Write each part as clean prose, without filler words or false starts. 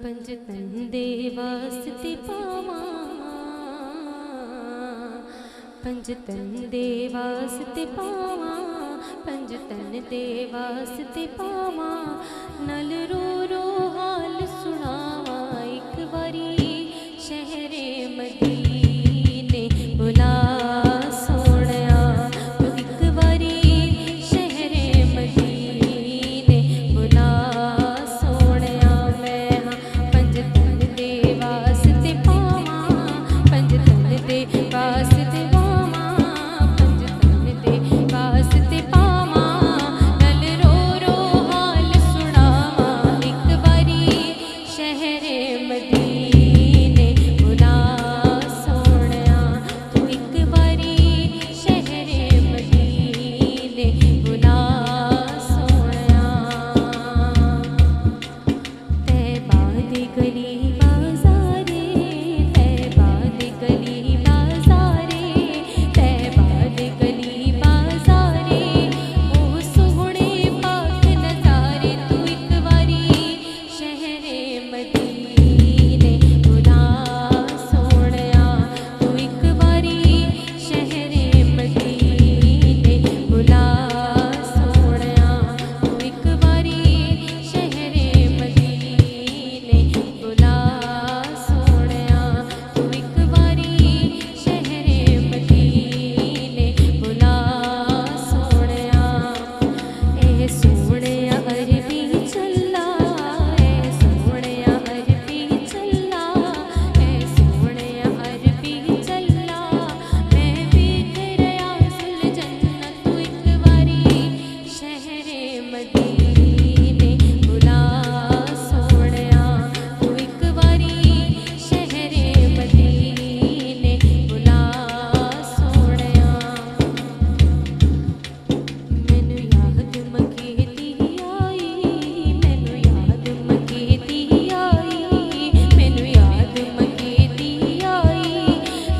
पंजतन दे वास्ते पावा, पंजतन दे वास्ते पावा, पंजतन दे वास्ते पावा। नल रो रो हाल सुनावा, एक बारी शहरे मदीने बुला सोहणिया। तू एक बारी शहरे मदीने बुला सोहणिया। मैं हाँ पंजतन दे वास्ते पावा, पंजतन दे वास्ते पावा, पंजतन दे वास्ते पावा। नल रो रो हाल सुनावा, एक बारी शहरे मदीने बुला सोहणिया। तू एक बारी शहरे मदीने बुला सोहणिया। तैबा दे गली बाज़ारे, तैबा दे गली बाज़ारे, तैबा दे गली बाज़ारे। ओ सोहणे पाक नज़ारे, तू एक बारी शहरे मदीने बुला सोहणिया। तू एक बारी शहरे मदीने बुला सोहणिया। तू एक बारी शहरे मदीने बुला सोहणिया। तू एक बारी शहरे मदीने बुला सोहणिया। ए सोहणिया अरबी चला, ए सोहणिया अरबी चला, ए सोहणिया अरबी चला। मैं वेख रहा सुल जन्नत, तू एक बारी शहरे मदीने बुला सोहणिया। तू एक बारी शहरे मदीने बुला सोहणिया। मैनू याद मकेती आई, मैनू याद मकेती आई, मैनू याद मकेती आई।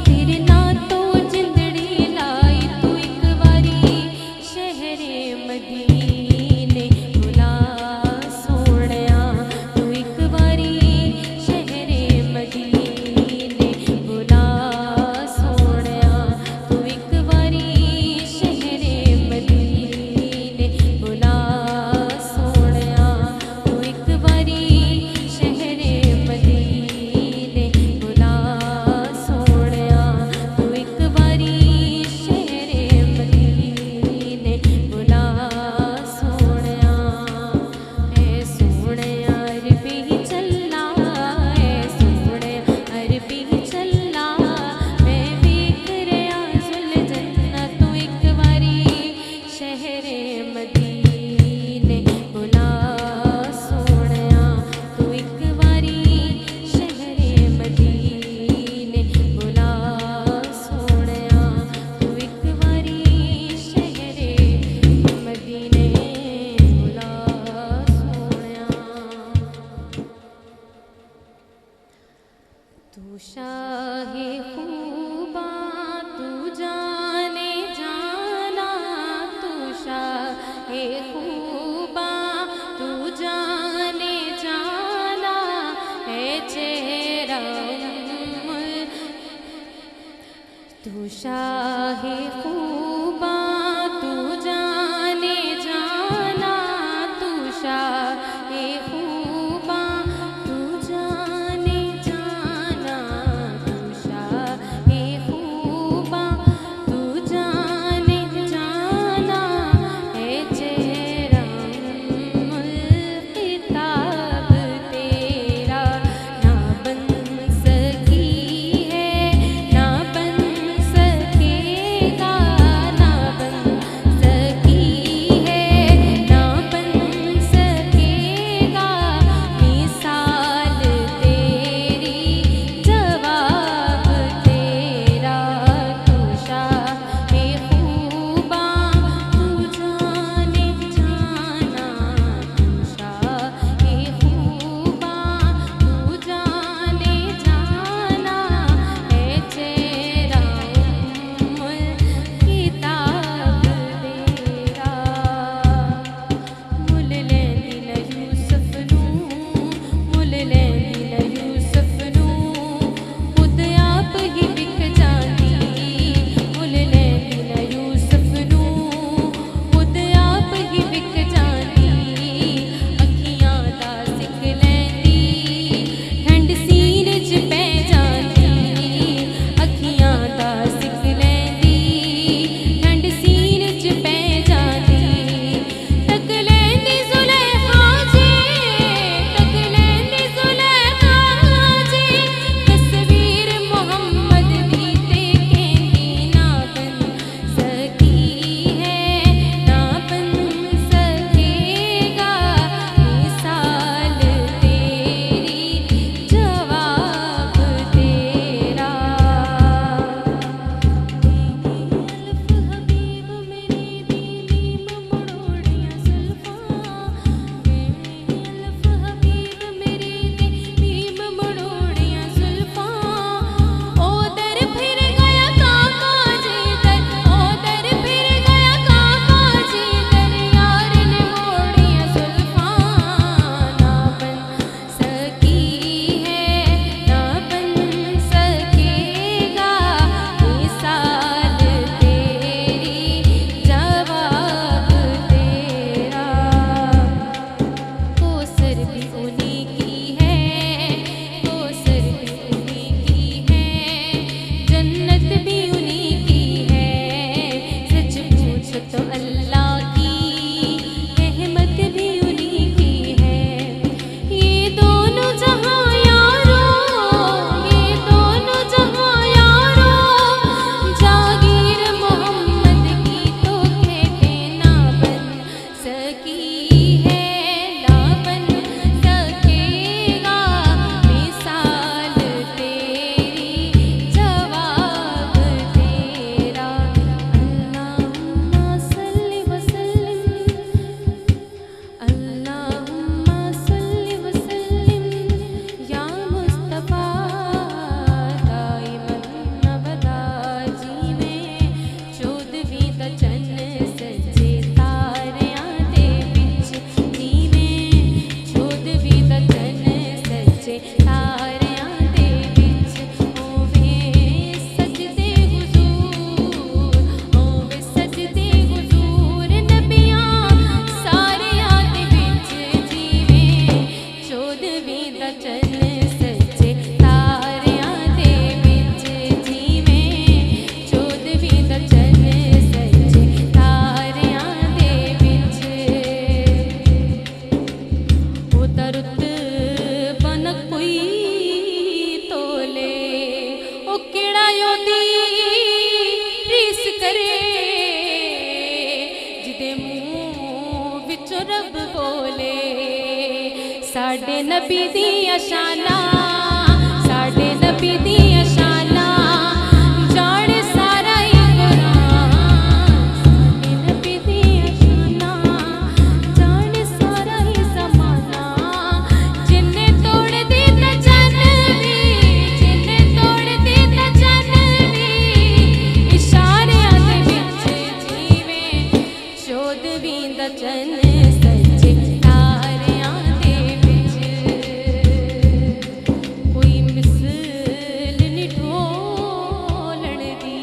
तेरे नां तो जिंदड़ी लाई, तू एक बारी शहरे मदीने बुला सोहणिया। तू एक बारी शहरे मदीने बुला सोहणिया। तू एक बारी शहरे मदीने बुला सोहणिया। तू एक बारी शहरे मदीने बुला सोहणिया। तू एक बारी शहरे मदीने बुला सोहणिया। ए सोहणिया अरबी चला, ए सोहणिया अरबी चला। मैं वेख रहा सुल जन्नत, तू एक बारी शहरे मदीने बुला सोहणिया। तू एक बारी शहरे मदीने बुला सोहणिया। तू एक बारी शहरे मदीने बुला सोहणिया। तू शाहे खूबा, तू जाने जाना, तू शाहे खूबा, तू जाने जाना। है चेहरा तू शाहे खूबा, तू जाने जाना, तू शाहे खूबा, तू जाने जाना। तू शाहे खूबा, तू जाने जाना। है चेहरा किताब तेरा ना बन सकी है, ना बन सकेगा, ना बन सकी है, ना बन सकेगा। मिसाल तेरी जवाब तेरा। तू शाहे खूबा, तू जाने जाना, तू शाहे खूबा, तू जाने जाना। है चेहरा किताब तेरा। मुल लैंदी न यूसुफ नूं, मुल लैंदी ਚੌਦਵੀਂ ਦਾ ਚੰਨ ਸੱਚੇ ਤਾਰਿਆਂ ਦੇ ਵਿੱਚ ਜਿਵੇਂ ਚੌਦਵੀਂ ਦਾ ਚੰਨ ਸੱਚੇ ਤਾਰਿਆਂ ਦੇ ਵਿੱਚ ਉਹ ਤਾਂ ਰੁੱਤ ਬਨ ਕੋਈ ਤੋਲੇ ਉਹ ਕਿਹੜਾ ਉਹਦੀ ਰੀਸ ਕਰੇ ਜਿਹਦੇ ਮੂੰਹ ਵਿੱਚੋਂ ਰੱਬ ਬੋਲੇ ਸਾਡੇ ਨਬੀ ਦੀਆਂ ਸ਼ਾਨਾਂ ਸਾਡੇ ਨਬੀ ਦੀਆਂ ਸ਼ਾਨਾਂ ਜਾਣੇ ਸਾਰਾ ਹੀ ਕੁਰਾਨ ਸਾਡੇ ਨਬੀ ਦੀਆਂ ਸ਼ਾਨਾਂ ਜਾਣੇ ਸਾਰਾ ਹੀ ਜ਼ਮਾਨਾ ਜਿੰਨੇ ਤੋੜਦੀ ਤਾਂ ਚੰਨ ਵੀ ਜਿੰਨੇ ਤੋੜਦੀ ਤਾਂ ਚੰਨ ਵੀ ਇਸ਼ਾਰਿਆਂ ਦੇ ਵਿੱਚ ਜੀਵੇਂ ਚੌਦਵੀਂ ਦਾ ਚੰਨ ਸੱਚੇ ਤਾਰਿਆਂ ਦੇ ਵਿੱਚ ਕੋਈ ਮਿਸਲ ਨੀ ਢੋਲਣ ਦੀ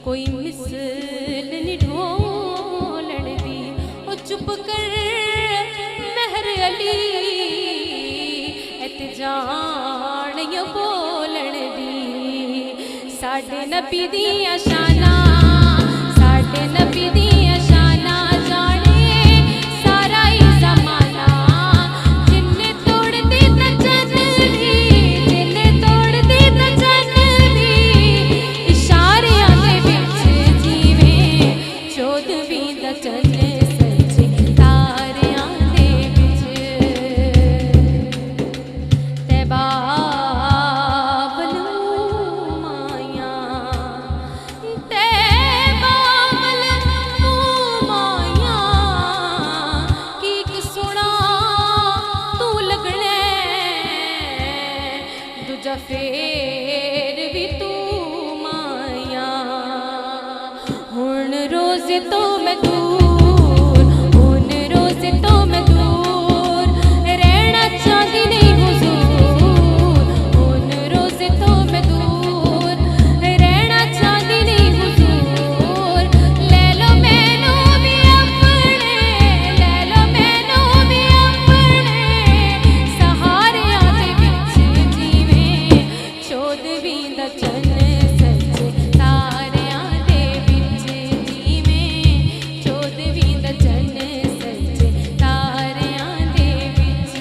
ਕੋਈ ਮਿਸਲ ਨੀ ਢੋਲਣ ਦੀ ਉਹ ਚੁੱਪ ਕਰ ਮਹਿਰ ਅਲੀ ਇਤ ਜਾਣਿਓ ਬੋਲਣ ਦੀ ਸਾਡੇ ਨਬੀ ਦੀਆਂ ਸ਼ਾਨਾਂ ਸਾਡੇ ਨਬੀ ਦੀਆਂ ਸ਼ਾਨਾਂ ਜਾਣੇ ਸਾਰਾ ਹੀ ਜ਼ਮਾਨਾ ਜਿੰਨੇ ਤੋੜਦੀ ਤਾਂ ਚੰਨ ਵੀ ਜਿੰਨੇ ਤੋੜਦੀ ਤਾਂ ਚੰਨ ਵੀ ਇਸ਼ਾਰਿਆਂ ਦੇ ਵਿੱਚ ਜਿਵੇਂ ਚੌਦਵੀਂ ਦਾ ਚੰਨ ਸੱਚੇ ਤਾਰਿਆਂ ਦੇ ਵਿੱਚ ਤੈਬਾ ਵੱਲੋਂ ਮਾਇਆ ਤੈਬਾ ਵੱਲੋਂ ਮਾਇਆ ਕੀ ਇੱਕ ਸੁਣਾ ਤੂੰ ਲੱਗਣਾ ਦੂਜਾ ਫੇਰ ਵੀ ਤੂੰ ਮਾਇਆ ਹੁਣ ਰੋਜ਼ ਤੋਂ ਮੈਂ ਦੂਰ ਹੁਣ ਰੋਜ਼ ਤੋਂ ਮੈਂ ਦੂਰ ਰਹਿਣਾ ਚਾਹੁੰਦੀ ਨਹੀਂ ਹੁਜ਼ੂਰ ਹੁਣ ਰੋਜ਼ ਤੋਂ ਮੈਂ ਦੂਰ ਰਹਿਣਾ ਚਾਹੁੰਦੀ ਨਹੀਂ ਹੁਜ਼ੂਰ ਲੈ ਲਓ ਮੈਨੂੰ ਵੀ ਆਪਣੇ ਲੈ ਲਓ ਮੈਨੂੰ ਵੀ ਆਪਣੇ ਸਹਾਰਿਆਂ ਦੇ ਵਿੱਚ ਜਿਵੇਂ ਚੌਦਵੀਂ ਦਾ ਚੰਨ ਸੱਚੇ ਤਾਰਿਆਂ ਦੇ ਵਿੱਚ ਜਿਵੇਂ ਚੌਦਵੀਂ ਦਾ ਚੰਨ ਸੱਚੇ ਤਾਰਿਆਂ ਦੇ ਵਿੱਚ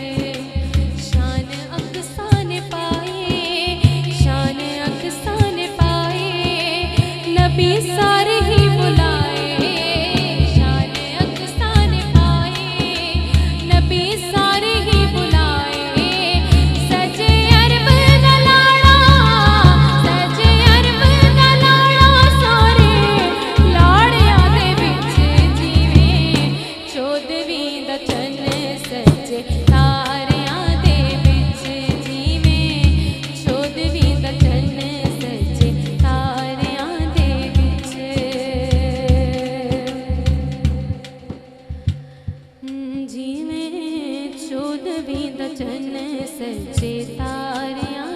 ਸ਼ਾਨ ਅਕਸਾਂ ਨੇ ਪਾਏ ਸ਼ਾਨ ਅਕਸਾਂ ਨੇ ਪਾਏ ਨਬੀ ਸਾਰੇ ਹੀ ਬੁਲਾਏ ਸ਼ਾਨ ਅਕਸਾਂ ਨੇ ਪਾਏ ਨਬੀ ਸਾਰੇ ਹੀ ਬੁਲਾਏ ਸਜੇ ਅਰਬ ਦਾ ਲਾੜਾ ਸਜੇ ਅਰਬ ਦਾ ਲਾੜਾ ਸਾਰੇ ਲਾੜਿਆਂ ਦੇ ਵਿੱਚ ਜਿਵੇਂ ਚੌਦਵੀਂ ਦਾ ਚੰਨ ਸੱਚੇ ਤਾਰਿਆਂ ਦੇ ਵਿੱਚ ਜਿਵੇਂ ਚੌਦਵੀਂ ਦਾ ਚੰਨ ਸੱਚੇ ਤਾਰਿਆਂ ਦੇ ਵਿੱਚ ਜਿਵੇਂ ਚੌਦਵੀਂ ਦਾ ਚੰਨ ਸੱਚੇ ਤਾਰਿਆਂ